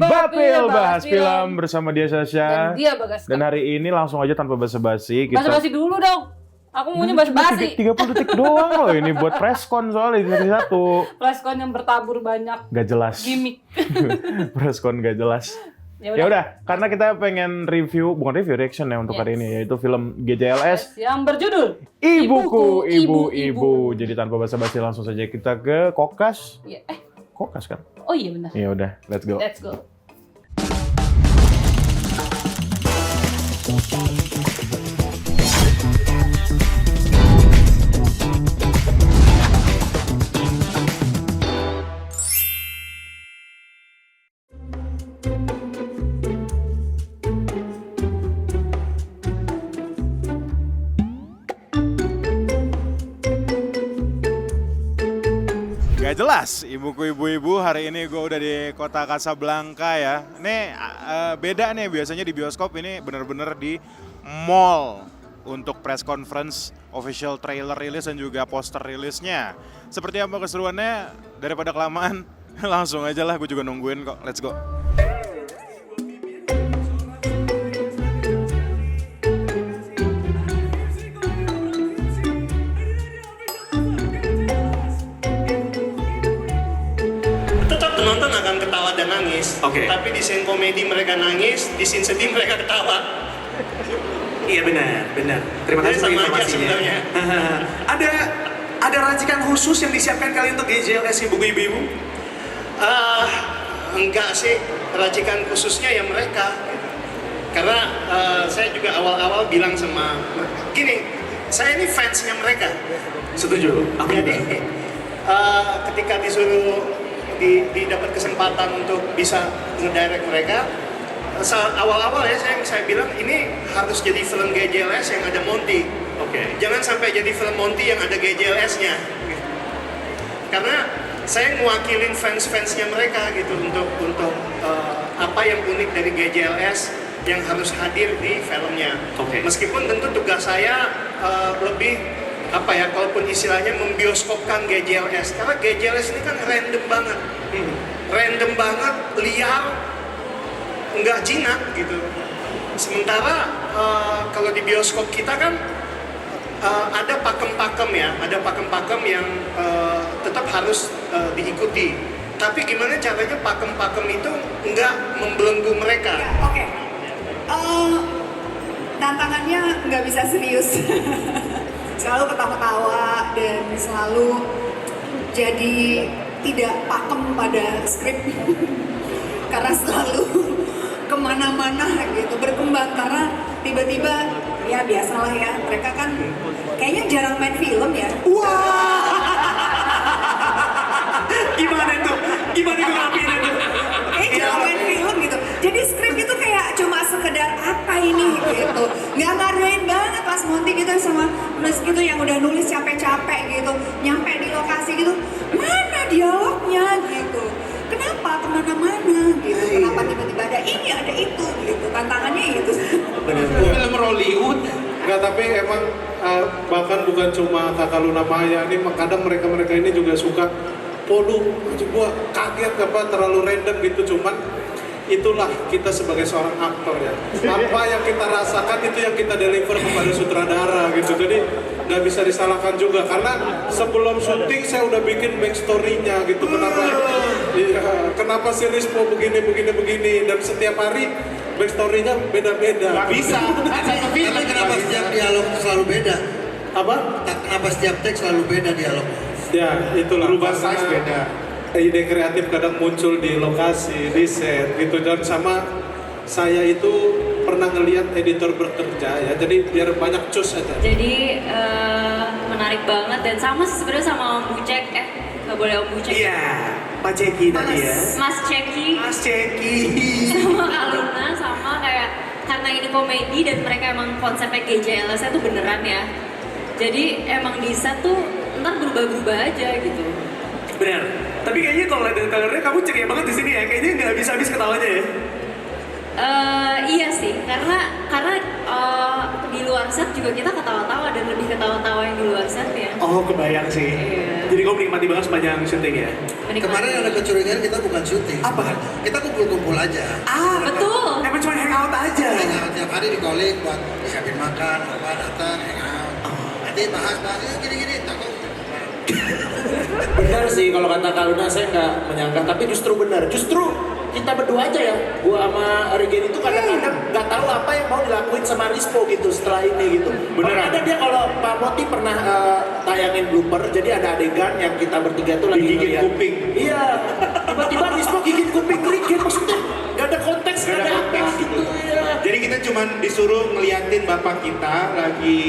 Bapil bahas film bersama dia Sasha. Dan dia Bagas. Dan hari ini langsung aja tanpa basa-basi kita. Basa-basi dulu dong. Aku maunya basa-basi. 30 detik doang loh ini buat preskon soalnya di satu. Preskon yang bertabur banyak. Gak jelas. Gimik. Preskon gak jelas. Ya udah, karena kita pengen review, bukan review, reaction ya untuk hari ini, yaitu film GJLS yang berjudul Ibuku, Ibu-Ibu. Jadi tanpa basa-basi langsung saja kita ke Kokas. Ya, Kokas kan? Oh iya benar. Ya udah, let's go. Let's go. Gak jelas, Ibuku Ibu-Ibu hari ini gue udah di kota Casablanca ya. Ini beda nih, biasanya di bioskop ini bener-bener di mall untuk press conference, official trailer rilis dan juga poster rilisnya. Seperti apa keseruannya, daripada kelamaan langsung aja lah, gue juga nungguin kok, let's go. Penonton akan ketawa dan nangis, tapi di scene komedi mereka nangis, di scene sedih mereka ketawa. Iya benar. Terima kasih Jadi untuk sama aja informasinya. sebenarnya. ada racikan khusus yang disiapkan kali untuk GJLS Ibu-Ibu? Enggak sih, racikan khususnya ya mereka. Karena saya juga awal-awal bilang sama, gini, saya ini fansnya mereka. Setuju. Jadi ketika disuruh didapat kesempatan untuk bisa ngedirect mereka, awal-awal ya saya bilang ini harus jadi film GJLS yang ada Monty. Jangan sampai jadi film Monty yang ada GJLS-nya. Karena saya mewakilin fans-fansnya mereka gitu untuk apa yang unik dari GJLS yang harus hadir di filmnya. Meskipun tentu tugas saya lebih kalaupun istilahnya membioskopkan GJLS, karena GJLS ini kan random banget, liar, nggak jinak gitu. Sementara kalau di bioskop kita kan ada pakem-pakem yang tetap harus diikuti. Tapi gimana caranya pakem-pakem itu nggak membelenggu mereka? Tantangannya nggak bisa serius. Selalu ketawa-tawa dan selalu jadi tidak pakem pada skrip. Karena selalu kemana-mana gitu, berkembang. Karena tiba-tiba, ya biasalah ya, mereka kan kayaknya jarang main film ya. Wah! Gimana itu ngapain itu? Kayaknya jarang main film gitu. Jadi skrip itu kayak cuma sekedar apa ini gitu. Nggak ngaruhin banget pas Monty gitu sama nulis gitu yang udah nulis capek-capek gitu. Nyampe di lokasi gitu, mana dialognya gitu. Kenapa kemana-mana gitu. Kenapa tiba-tiba ada ini, ada itu gitu. Tantangannya itu. Film Hollywood. Enggak, tapi emang bahkan bukan cuma Kakak Luna Maya, ini kadang mereka ini juga suka gua kaget terlalu random gitu, cuman itulah kita sebagai seorang aktor ya. Apa yang kita rasakan itu yang kita deliver kepada sutradara gitu. Jadi nggak bisa disalahkan juga karena sebelum syuting saya udah bikin backstory-nya gitu. Kenapa si Rispo begini dan setiap hari backstory-nya beda-beda. Nggak bisa. Tapi kenapa setiap dialog selalu beda? Apa? Kenapa setiap teks selalu beda dialognya? Ya itulah. Berubah size beda. Ide kreatif kadang muncul di lokasi, di set gitu, dan sama saya itu pernah ngelihat editor bekerja ya, jadi biar banyak cus aja. Jadi menarik banget dan sama sih sebenarnya sama Om Bucek, nggak boleh Om Bucek. Iya, Pak Ceki tadi ya. Mas Ceki. Sama Kak Luna, sama kayak karena ini komedi dan mereka emang konsepnya GJLS-nya tuh beneran ya. Jadi emang di set tuh ntar berubah-berubah aja gitu. Benar. Tapi kayaknya kalau lihat dari trailernya kamu ceria banget di sini ya. Kayaknya nggak habis-habis ketawanya ya. Iya sih, karena di luar set juga kita ketawa-tawa dan lebih ketawa-tawa yang di luar set ya. Oh, kebayang sih. Iya. Jadi kamu menikmati banget sepanjang syuting ya. Menikmati. Kemarin ada kecurigaan kita bukan syuting. Apa? Kita kumpul-kumpul aja. Betul. Emang cuma hangout aja. Hangout tiap hari di calling buat siapin makan, apa datang, hangout. Nanti bahas yuk gini-gini, takut. Benar sih kalau kata Kak Luna, saya nggak menyangka, tapi justru benar. Justru kita berdua aja ya, gua sama Regen itu kadang-kadang nggak tahu apa yang mau dilakuin sama Rispo gitu setelah ini gitu. Beneran. Ada dia kalau Pak Moti pernah tayangin blooper, jadi ada adegan yang kita bertiga tuh lagi Digigit ngeliat. kuping. Iya, tiba-tiba Rispo gigit kuping Regen, maksudnya nggak ada konteks, nggak ada apa gitu. Iya. Jadi kita cuma disuruh ngeliatin bapak kita lagi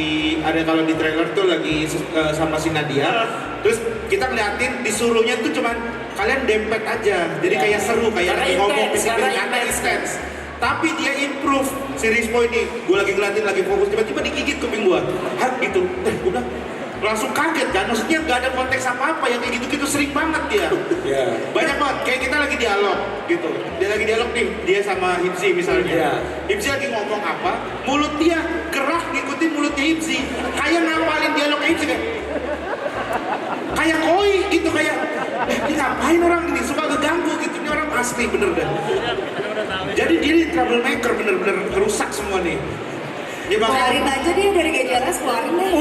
ada kalau di trailer tuh lagi sama si Nadia. Terus kita ngeliatin disuruhnya tuh cuman kalian dempet aja. Jadi kayak seru kayak Karena lagi ngomong intens, karena intens. Tapi dia improve si Rispo ini. Gue lagi ngeliatin lagi fokus tiba-tiba digigit kuping gue. Hah gitu. Gue bilang langsung kaget kan, maksudnya nggak ada konteks apa-apa yang kayak gitu-gitu sering banget dia. Banyak banget, kayak kita lagi dialog gitu. Dia lagi dialog nih, dia sama Hipsi misalnya. Hipsi lagi ngomong apa, mulut dia gerak ngikutin mulutnya Hipsi. Kayak ngapalin dialog Hipsi kayak koi gitu, kayak ini ngapain orang ini, suka ngeganggu gitu, ini orang asli bener deh. Jadi dia ini troublemaker, bener-bener rusak semua nih. Ya, Keluarin aja dia dari GJLS, keluarin deh.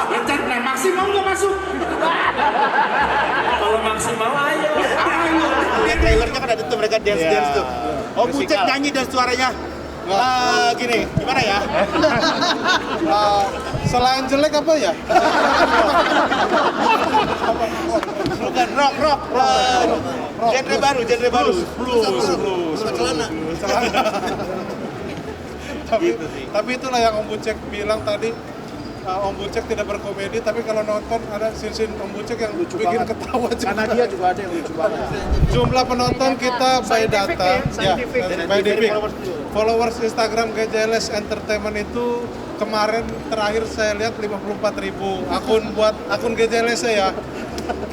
Bentar, nah Maxi mau nggak masuk? Kalau maksimal ayo. Ayo. Di trailernya kan ada tuh mereka dance tuh. Oh Bucek nyanyi dan suaranya gini, gimana ya? Selain jelek apa ya? Bukan rock. Genre baru. Blues. Tapi itulah yang Om Bucek bilang tadi. Om Bucek tidak berkomedi, tapi kalau nonton ada scene Om Bucek yang bikin ketawa juga. Karena dia juga ada yang lucu banget. Jumlah penonton kita by data, by DP. Followers Instagram GJLS Entertainment itu kemarin terakhir saya lihat 54.000 akun GJLS ya.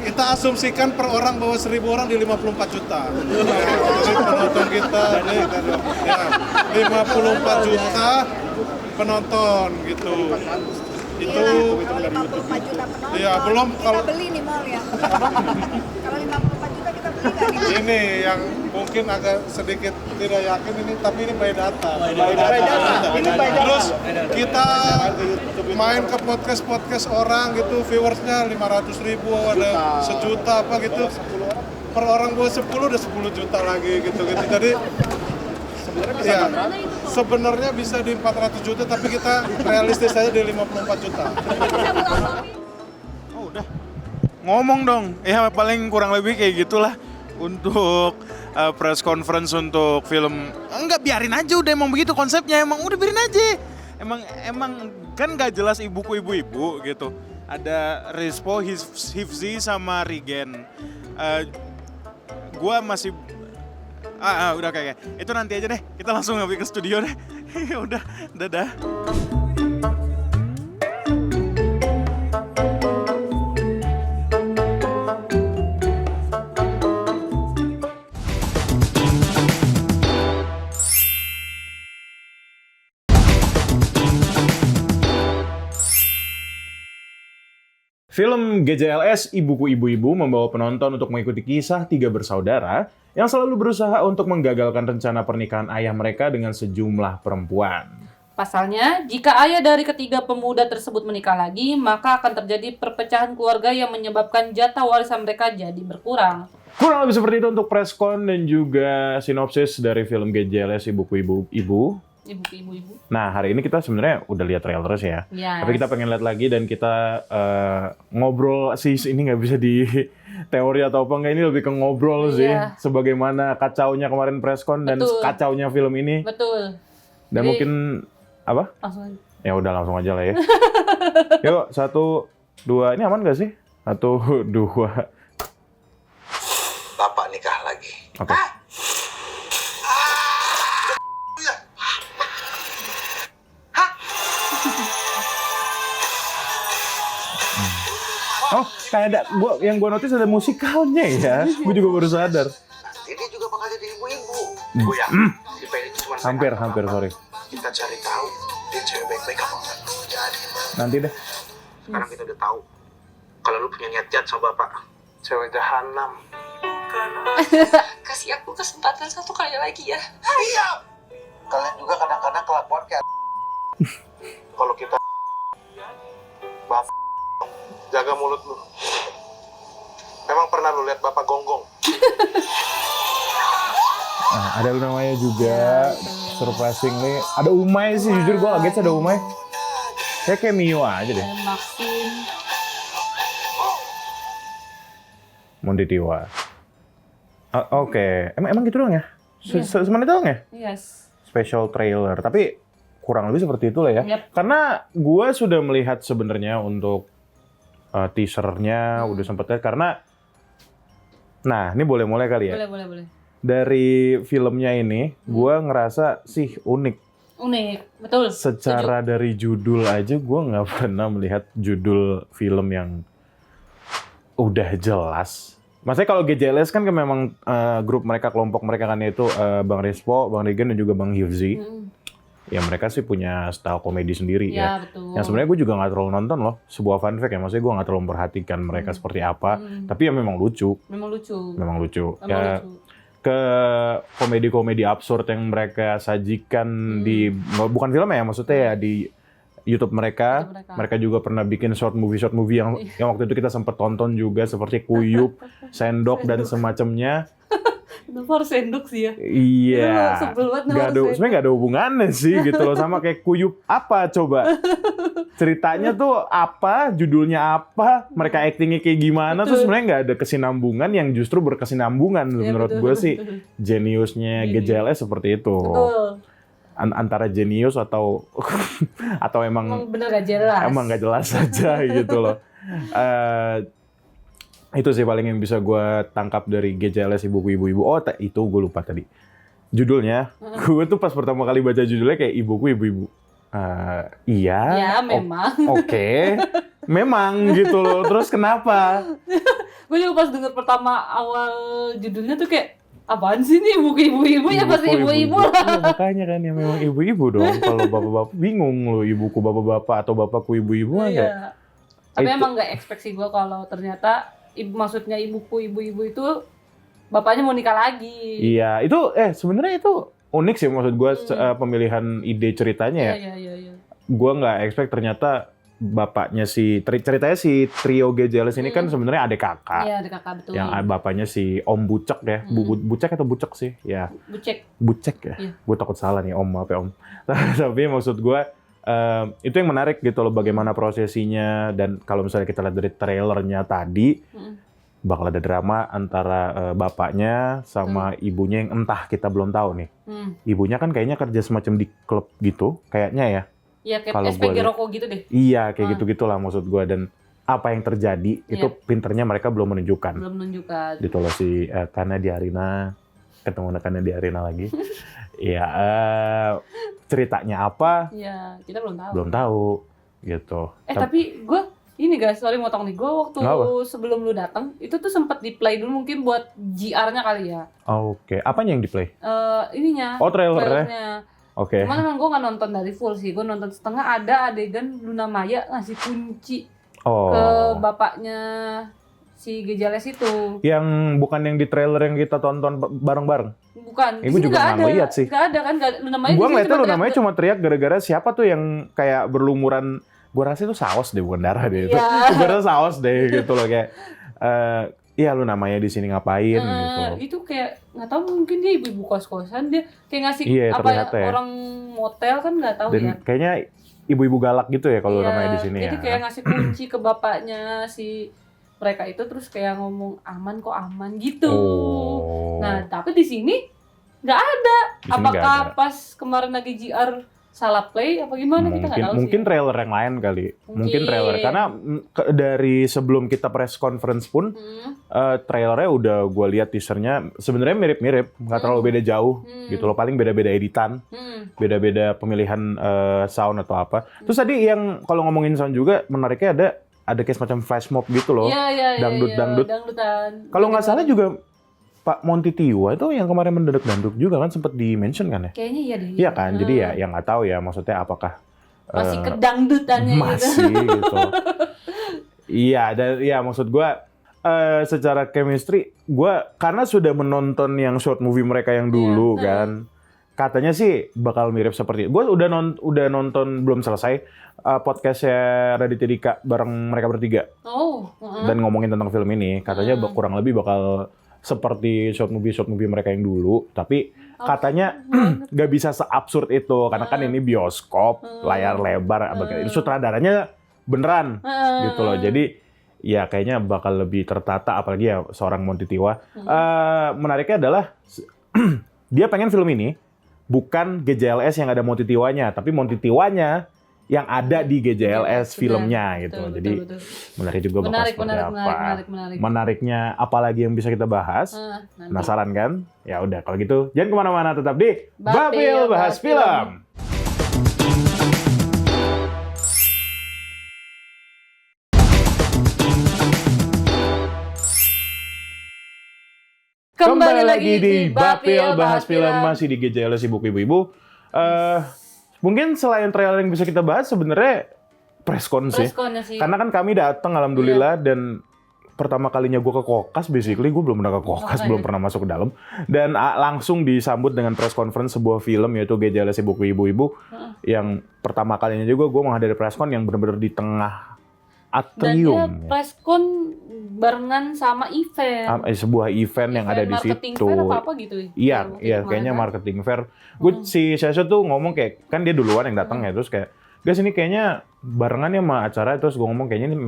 Kita asumsikan per orang bahwa 1.000 orang di 54 juta. Jadi penonton kita nih, ya, 54 juta penonton gitu. Itu 54 juta penonton. Iya, belum kita kalau beli nih mal ya. Kalau 54 juta kita beli nggak nih? ini yang mungkin agak sedikit tidak yakin ini, tapi ini by data. By data. Ini by data. Terus kita main ke podcast orang gitu, viewersnya 500.000, ada 1 juta apa gitu. Per orang buat 10 udah 10 juta lagi gitu. Jadi ya, sebenarnya bisa di 400 juta, tapi kita realistis aja di 54 juta. Oh udah, ngomong dong. Ya paling kurang lebih kayak gitulah untuk press conference untuk film. Enggak, biarin aja udah, emang begitu konsepnya, emang udah biarin aja. Emang kan gak jelas ibu-ibu gitu. Ada Rispo, Hifzi sama Regen. Gua masih udah kayak itu nanti aja deh, kita langsung ngambil ke studio deh. Udah, dadah. Film GJLS Ibuku Ibu-Ibu membawa penonton untuk mengikuti kisah 3 bersaudara yang selalu berusaha untuk menggagalkan rencana pernikahan ayah mereka dengan sejumlah perempuan. Pasalnya, jika ayah dari ketiga pemuda tersebut menikah lagi, maka akan terjadi perpecahan keluarga yang menyebabkan jatah warisan mereka jadi berkurang. Kurang lebih seperti itu untuk preskon dan juga sinopsis dari film GJLS Ibuku Ibu-Ibu. Ibu-ibu. Nah, hari ini kita sebenarnya udah lihat trailer ya. Yes. Tapi kita pengen lihat lagi dan kita ngobrol sih, ini nggak bisa di teori atau apa enggak, ini lebih ke ngobrol sih. Sebagaimana kacaunya kemarin preskon dan kacaunya film ini. Betul. Dan jadi, mungkin apa? Langsung aja. Ya udah langsung aja lah ya. Yuk, 1, 2, ini aman gak sih? 1, 2. Bapak nikah lagi. Oke. Oh, kayak ada yang gua notice ada musikalnya ya. Gua juga baru sadar. Nanti dia juga bakal jadi ibu-ibu. Gue yakin si Ferry itu cuma Hampir, sorry. Kita cari tahu dia cewek baik-baik apa enggak. Nanti deh. Sekarang kita udah tahu kalau lu punya niat jahat sama bapak. Cewek jahanam. Kasih aku kesempatan satu kali lagi ya. Kalian juga kadang-kadang kelakuan kayak kalau kita bapak jaga mulut lu. Emang pernah lu lihat bapak gonggong? Nah, ada Luna Maya juga, surprisingly. Ada Umay sih, jujur gue kaget sih ada Umay. Kayak Mio aja deh. Maxim. Mondi Tiwa. Oke. Emang gitu doang ya? Semuanya doang ya? Yes. Special trailer. Tapi kurang lebih seperti itu lah ya. Yep. Karena gue sudah melihat sebenarnya untuk teasernya, udah sempet lihat. Karena, nah ini boleh mulai kali ya? Boleh. Dari filmnya ini, gue ngerasa sih unik. Unik, betul. Secara dari judul aja, gue nggak pernah melihat judul film yang udah jelas. Maksudnya kalau GJLS kan memang grup mereka, kelompok mereka kan itu Bang Rispo, Bang Regen, dan juga Bang Hifzi. Ya mereka sih punya style komedi sendiri ya. Betul. Yang sebenarnya gue juga nggak terlalu nonton loh. Sebuah fun fact ya, maksudnya gue nggak terlalu memperhatikan mereka seperti apa. Tapi ya memang lucu. Memang lucu. Ya, ke komedi-komedi absurd yang mereka sajikan di bukan film ya, maksudnya ya di YouTube mereka. Mereka juga pernah bikin short movie yang waktu itu kita sempat tonton juga, seperti Kuyup, Sendok dan semacamnya. Kenapa harus sendok sih ya? Iya. Sebenarnya nggak ada hubungannya sih gitu loh, sama kayak Kuyup apa coba? Ceritanya tuh apa, judulnya apa, mereka actingnya kayak gimana, tuh sebenarnya nggak ada kesinambungan yang justru berkesinambungan. Menurut gue sih jeniusnya GJLS seperti itu. Betul. Antara jenius atau emang bener gak jelas. Emang nggak jelas aja gitu loh. Itu sih paling yang bisa gue tangkap dari GJLS ibuku. Oh, itu gue lupa tadi. Judulnya, gue tuh pas pertama kali baca judulnya kayak ibuku ibu-ibu. Iya. Ya, memang. Oke. Memang gitu loh. Terus kenapa? Gue juga pas denger pertama awal judulnya tuh kayak, apaan sih nih ibu-ibu ya pasti ibu-ibu lah. Iya, makanya kan ya memang ibu-ibu dong. Kalau bapak-bapak bingung loh, ibuku bapak-bapak atau bapakku ibu-ibu aja. Iya. Tapi emang gak ekspektasi gue kalau ternyata maksudnya ibuku ibu-ibu itu bapaknya mau nikah lagi. Iya, itu sebenarnya itu unik sih maksud gue pemilihan ide ceritanya ya. Iya. Gue nggak expect ternyata bapaknya ceritanya si trio GJLS ini kan sebenarnya adik kakak. Iya, adik kakak betul. Yang bapaknya si Om Bucek ya. Bucek atau Bucek sih? Ya. Bucek ya. Iya. Gue takut salah nih Om, apa Om. Tapi maksud gue itu yang menarik gitu loh, bagaimana prosesinya. Dan kalau misalnya kita lihat dari trailernya tadi, bakal ada drama antara bapaknya sama ibunya yang entah kita belum tahu nih. Ibunya kan kayaknya kerja semacam di klub gitu, kayaknya ya. Iya, kayak SPG rokok gitu deh. Iya, kayak gitu-gitulah maksud gue. Dan apa yang terjadi, itu pinternya mereka belum menunjukkan. Gitu loh si Kana di Arina, ketemu Kana di Arina lagi. Iya, ceritanya apa? Iya, kita belum tahu. Belum tahu, gitu. Tapi gue, ini guys, sorry motong nih. Gue waktu sebelum lu datang, itu tuh sempet di-play dulu mungkin buat GR-nya kali ya. Oke, apanya yang di-play? Ininya. Oh, trailernya. Oke. Cuman emang gue nggak nonton dari full sih. Gue nonton setengah, ada adegan Luna Maya ngasih kunci ke bapaknya si GJLS itu. Yang bukan yang di trailer yang kita tonton bareng-bareng? Bukan. Ibu juga nggak ngeliat sih. Nggak ada kan? Luna Maya. Gue ngeliatnya Luna Maya cuma teriak gara-gara siapa tuh yang kayak berlumuran. Gue rasa itu saus deh, bukan darah deh. Itu gue rasa saus deh gitu loh kayak. Iya Luna Maya di sini ngapain gitu. Itu kayak nggak tahu, mungkin dia ibu kos-kosan, dia kayak ngasih orang motel kan nggak tahu. Dan ya. Kayaknya ibu-ibu galak gitu ya kalau Luna Maya di sini ya. Jadi kayak ngasih kunci ke bapaknya si mereka itu, terus kayak ngomong aman gitu. Nah tapi di sini nggak ada. Apakah pas kemarin lagi GR salah play apa gimana, kita nggak tahu sih. Mungkin trailer yang lain kali. Mungkin trailer karena dari sebelum kita press conference pun trailernya udah gue lihat teasernya sebenarnya mirip-mirip, nggak terlalu beda jauh gitu loh. Paling beda-beda editan, beda-beda pemilihan sound atau apa. Terus tadi yang kalau ngomongin sound juga menariknya ada kayak semacam flash mob gitu loh, dangdutan. Kalau nggak salah juga Pak Monty Tiwa itu yang kemarin mendadak dangdut juga kan, sempat di-mention kan ya? Kayaknya iya deh. Iya kan, jadi ya yang nggak tahu ya maksudnya apakah masih kedangdutannya masih gitu. Iya, dan ya maksud gue secara chemistry, gue karena sudah menonton yang short movie mereka yang dulu kan, katanya sih bakal mirip seperti. Gue udah nonton belum selesai podcastnya Raditya Dika bareng mereka bertiga. Dan ngomongin tentang film ini, katanya kurang lebih bakal seperti short movie mereka yang dulu, tapi katanya nggak bisa seabsurd itu karena kan ini bioskop, layar lebar, ini sutradaranya beneran gitu loh. Jadi ya kayaknya bakal lebih tertata, apalagi ya seorang Monty Tiwa. Menariknya adalah dia pengen film ini bukan GJLS yang ada Monty Tiwanya, tapi Monty Tiwanya yang ada di GJLS filmnya gitu. Betul, Jadi betul. menarik juga bakal seperti apa. Menarik. Menariknya apalagi yang bisa kita bahas. Penasaran kan? Ya udah kalau gitu jangan kemana-mana, tetap di Bapil Bahas Film. Kembali lagi di Bapil Bahas Film, masih di GJLS Sibuk Ibu-Ibu. Mungkin selain trailer yang bisa kita bahas, sebenarnya preskon sih. Karena kan kami datang alhamdulillah dan pertama kalinya gue ke Kokas, basically gue belum pernah ke Kokas, belum pernah masuk ke dalam. Dan langsung disambut dengan press conference sebuah film yaitu GJLS Sibuk Ibu-Ibu. Yang pertama kalinya juga gue menghadiri preskon yang benar-benar di tengah atrium. Dan dia preskon barengan sama event. Sebuah event yang ada di situ. Marketing fair apa gitu? Iya, kayaknya marketing fair. Gue si Sasha tuh ngomong kayak, kan dia duluan yang datang ya, terus kayak, guys ini kayaknya barengan ya sama acara, terus gue ngomong kayaknya ini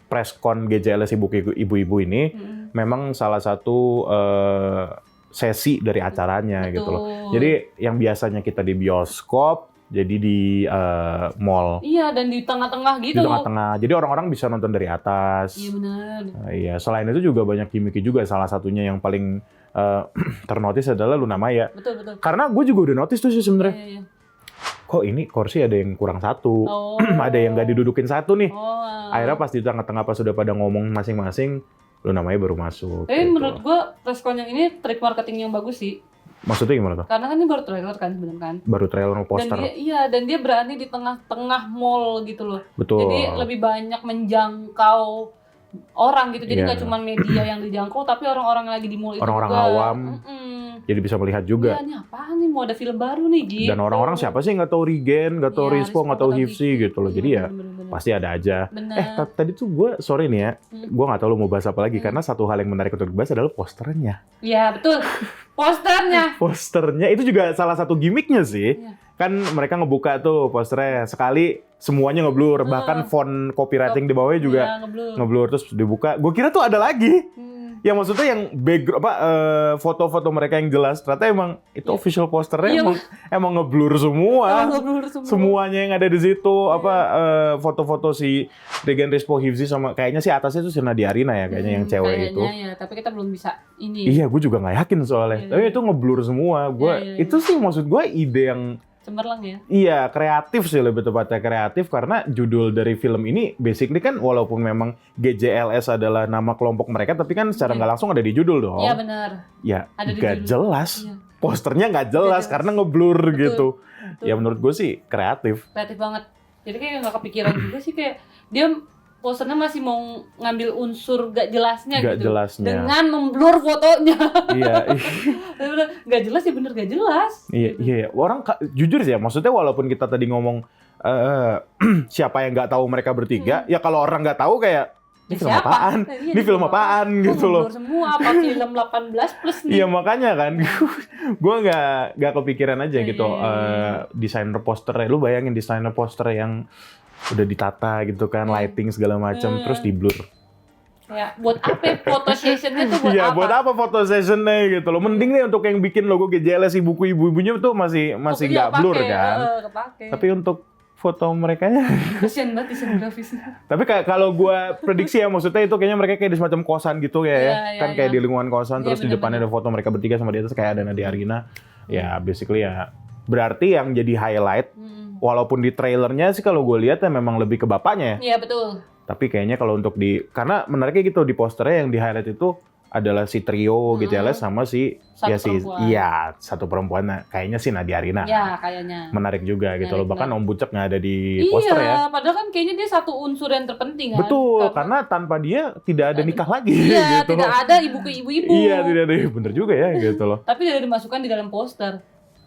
preskon GJLS Ibu-Ibu ini memang salah satu sesi dari acaranya gitu loh. Jadi yang biasanya kita di bioskop, jadi di mall. Iya, dan di tengah-tengah gitu. Di tengah-tengah. Jadi orang-orang bisa nonton dari atas. Iya benar. Iya, selain itu juga banyak gimmick juga. Salah satunya yang paling ternotis adalah Luna Maya. Betul. Karena gue juga udah notice tuh sih sebenarnya. Iya. Kok ini kursi ada yang kurang satu, ada yang nggak didudukin satu nih. Akhirnya pas di tengah-tengah pas sudah pada ngomong masing-masing, Luna Maya baru masuk. Tapi gitu. menurut gue preskon yang ini trik marketing yang bagus sih. Maksudnya gimana tuh? Karena kan ini baru trailer kan sebenarnya kan. Baru trailer poster. Dan dia berani di tengah-tengah mall gitu loh. Betul. Jadi lebih banyak menjangkau orang gitu. Jadi nggak cuma media yang dijangkau, tapi orang-orang yang lagi di mall itu orang-orang juga. awam. Jadi bisa melihat juga. Iya, ini apaan nih? Mau ada film baru nih gitu. Dan orang-orang siapa sih nggak tahu Regen, nggak tahu Rispo, nggak tahu Hifsi gitu loh. Jadi ya pasti ada aja. Tadi tuh gue sorry nih ya, gue nggak tahu lo mau bahas apa lagi karena satu hal yang menarik untuk dibahas adalah posternya. Iya betul, posternya. Posternya itu juga salah satu gimmicknya sih. Kan mereka ngebuka tuh posternya sekali semuanya ngeblur, bahkan font copywriting di bawahnya juga ngeblur terus dibuka. Gue kira tuh ada lagi. Ya maksudnya yang background foto-foto mereka yang jelas ternyata emang itu official posternya emang ngeblur semua. Semuanya yang ada di situ foto-foto si Regen, Rispo, Hifzi sama kayaknya sih atasnya itu si Nadia Arina ya kayaknya yang cewek itu. Ya, tapi kita belum bisa ini. Iya, gue juga nggak yakin soalnya. Tapi itu ngeblur semua. Itu sih maksud gue ide yang cemerlang ya? Iya, kreatif sih lebih tepatnya kreatif karena judul dari film ini basically kan walaupun memang GJLS adalah nama kelompok mereka tapi kan secara nggak langsung ada di judul dong. Iya benar. Ya, nggak jelas. Iya. Posternya nggak jelas karena ngeblur gitu. Betul. Ya menurut gue sih kreatif. Kreatif banget. Jadi kayak nggak kepikiran juga sih kayak dia posternya masih mau ngambil unsur gak jelasnya gitu. Dengan memblur fotonya. Iya. Gak jelas ya bener gak jelas. Iya. Orang jujur sih ya, maksudnya walaupun kita tadi ngomong siapa yang nggak tahu mereka bertiga, ya kalau orang nggak tahu kayak ini film apaan? Ini film apaan gitu loh. Semua apa film 18+ nih. Iya makanya kan, gue nggak kepikiran aja gitu. Desainer posternya, lu bayangin desainer poster yang udah ditata gitu kan, lighting segala macam, terus di blur. Ya, buat apa foto sessionnya tuh buat apa? Iya, buat apa foto sessionnya gitu loh. Mending nih untuk yang bikin logo GJLS ibu-ibunya tuh masih nggak blur kan. Tapi untuk foto mereka nya kasian banget desain grafisnya. Tapi kalau gue prediksi ya maksudnya itu kayaknya mereka kayak di semacam kosan gitu ya. Kan kayak di lingkungan kosan terus di depannya ada foto mereka bertiga sama di atas kayak ada Nadia Arina. Ya basically ya berarti yang jadi highlight walaupun di trailernya sih kalau gue lihat ya memang lebih ke bapaknya ya. Iya betul. Tapi kayaknya kalau untuk karena menariknya gitu di posternya yang di highlight itu adalah si trio GJLS sama si satu perempuan. Nah, kayaknya sih Nadia Arina. Ya, kayaknya. Menarik juga gitu loh. Bahkan Om Bucek nggak ada di Iya, poster ya. padahal kan kayaknya dia satu unsur yang terpenting kan. Betul, karena tanpa dia tidak ada nikah lagi Iya, gitu tidak loh. ada ibu-ibu. Iya, tidak ada. Bener juga ya gitu loh. Tapi tidak dimasukkan di dalam poster.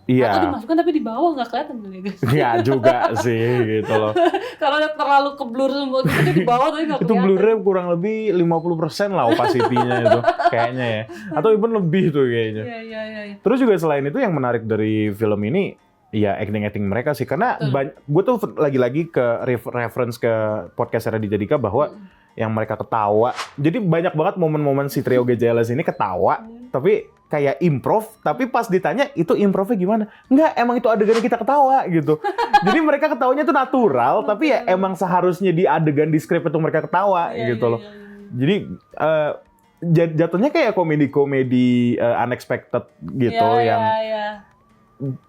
Iya. Atau dimasukkan tapi di bawah nggak kelihatan ya guys. Iya juga sih gitu loh. Kalau terlalu keblur semua gitu di bawah tapi nggak Itu kelihatan. blurnya kurang lebih 50% lah opacity-nya itu kayaknya ya. Atau even lebih tuh kayaknya. Iya. Terus juga selain itu yang menarik dari film ini ya acting mereka sih, karena gue tuh lagi-lagi ke reference ke podcast Raditya Dika bahwa yang mereka ketawa. Jadi banyak banget momen-momen si trio GJLS ini ketawa, tapi kayak improv, tapi pas ditanya itu improvnya gimana? Enggak, emang itu adegan kita ketawa gitu. Jadi mereka ketawanya tuh natural, tapi ya emang seharusnya di adegan di skrip itu mereka ketawa gitu loh. Jadi jatuhnya kayak komedi-komedi unexpected gitu yang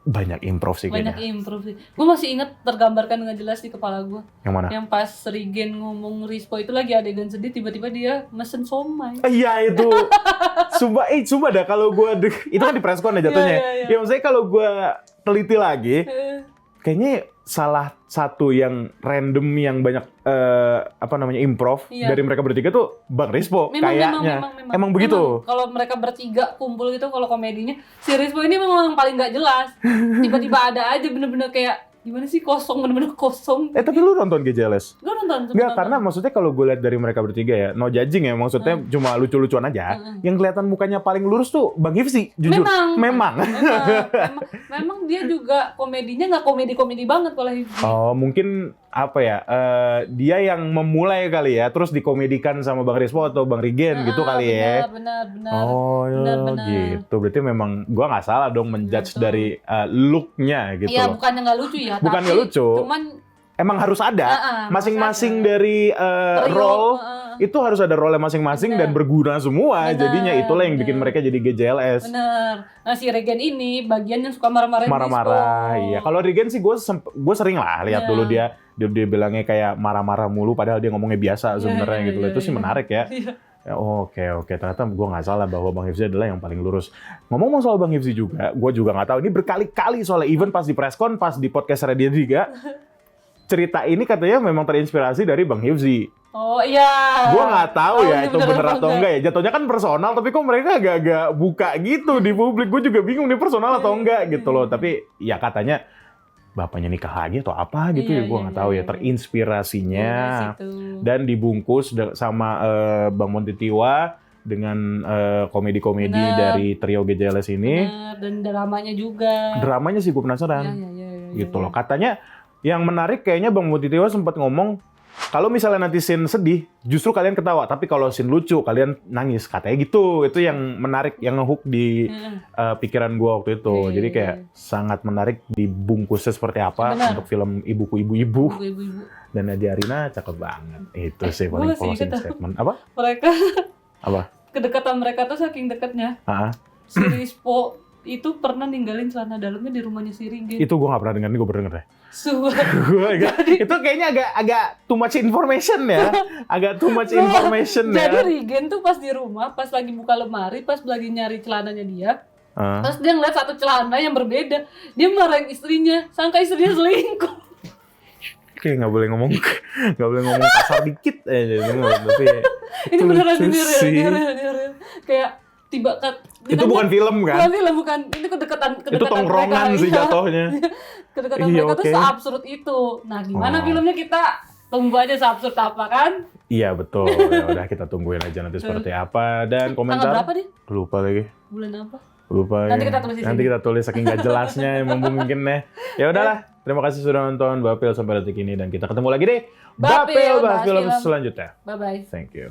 banyak improv sih kayaknya. Banyak improv sih. Gue masih inget tergambarkan dengan jelas di kepala gue. Yang mana? Yang pas Rigen ngomong Rispo itu lagi adegan sedih, tiba-tiba dia mesen somai. Iya itu. Sumpah dah kalau gue itu kan di preskon ya jatuhnya. Ya maksudnya kalau gue teliti lagi, kayaknya salah satu yang random yang banyak improv dari mereka bertiga tuh Bang Rispo kayaknya. Emang begitu. Kalau mereka bertiga kumpul gitu, kalau komedinya si Rispo ini memang paling nggak jelas. Tiba-tiba ada aja bener-bener kayak gimana sih, kosong, bener-bener kosong. Tapi lu nonton GJLS? Gue nonton. Enggak, karena maksudnya kalau gue lihat dari mereka bertiga ya, no judging ya, maksudnya cuma lucu-lucuan aja. Yang kelihatan mukanya paling lurus tuh Bang Hifzi, jujur. Memang dia juga komedinya nggak komedi-komedi banget kalau Hifzi. Oh, mungkin dia yang memulai kali ya, terus dikomedikan sama Bang Rispo atau Bang Rigen gitu kali ya. Benar. Oh, gitu. Berarti memang gue nggak salah dong menjudge dari look-nya gitu. Iya, bukannya nggak lucu ya. Bukan nggak lucu. Cuman emang harus ada. Masing-masing dari role itu harus ada role masing-masing dan berguna semua. Jadinya itulah yang bikin mereka jadi GJLS. Bener. Nah si Regen ini bagian yang suka marah-marahin marah-marah, iya. Kalau Regen sih gue sering lah lihat dulu dia bilangnya kayak marah-marah mulu, padahal dia ngomongnya biasa sebenarnya gitu. Itu sih menarik ya. Oke. Ternyata gue nggak salah bahwa Bang Hifzi adalah yang paling lurus. Ngomong soal Bang Hifzi juga, gue juga nggak tahu. Ini berkali-kali soalnya, even pas di preskon, pas di podcast Raditya Dika, cerita ini katanya memang terinspirasi dari Bang Hifzi. Oh iya. Gue nggak tahu ya itu bener atau enggak ya. Jatuhnya kan personal, tapi kok mereka agak buka gitu di publik. Gue juga bingung nih personal atau enggak gitu loh. Tapi ya katanya bapaknya nikah lagi atau apa gitu ya. Gue nggak tahu ya. Terinspirasinya dan dibungkus sama Bang Monty Tiwa dengan komedi-komedi dari trio GJLS ini. Dan dramanya juga. Dramanya sih gue penasaran. Gitu loh. Katanya yang menarik kayaknya Bang Monty Tiwa sempat ngomong, kalau misalnya nanti scene sedih, justru kalian ketawa. Tapi kalau scene lucu, kalian nangis. Katanya gitu. Itu yang menarik, yang nge-hook di pikiran gue waktu itu. Jadi kayak sangat menarik dibungkusnya seperti apa untuk film ibu-ibu. Dan Nadia Arina cakep banget. Itu sih paling closing statement. Apa? Mereka. Apa? Kedekatan mereka tuh saking dekatnya. Si Rispo itu pernah ninggalin celana dalamnya di rumahnya si Rigen. Itu gue gak pernah denger, ini gue baru denger deh. Itu kayaknya agak too much information ya. Agak too much information ya. Jadi Rigen tuh pas di rumah, pas lagi buka lemari, pas lagi nyari celananya dia, terus dia ngeliat satu celana yang berbeda. Dia marahin istrinya, sangka istrinya selingkuh. Kayak nggak boleh ngomong kasar dikit aja. Tapi ini beneran sih. Kayak itu bukan film kan? Bukan. Itu kedekatan itu tongkrongan sih jatuhnya. Kedekatan mereka tuh seabsurd itu. Nah, gimana filmnya kita tunggu aja seabsurd apa kan? Iya betul. Ya udah kita tungguin aja nanti seperti apa, dan komentar. Tanggal berapa dia? Lupa lagi. Bulan apa? Lupa. Nanti kita tulis saking gak jelasnya mungkin ya. Ya udahlah. Terima kasih sudah nonton Bapil sampai detik ini, dan kita ketemu lagi deh. Bapil bahas film selanjutnya. Bye bye. Thank you.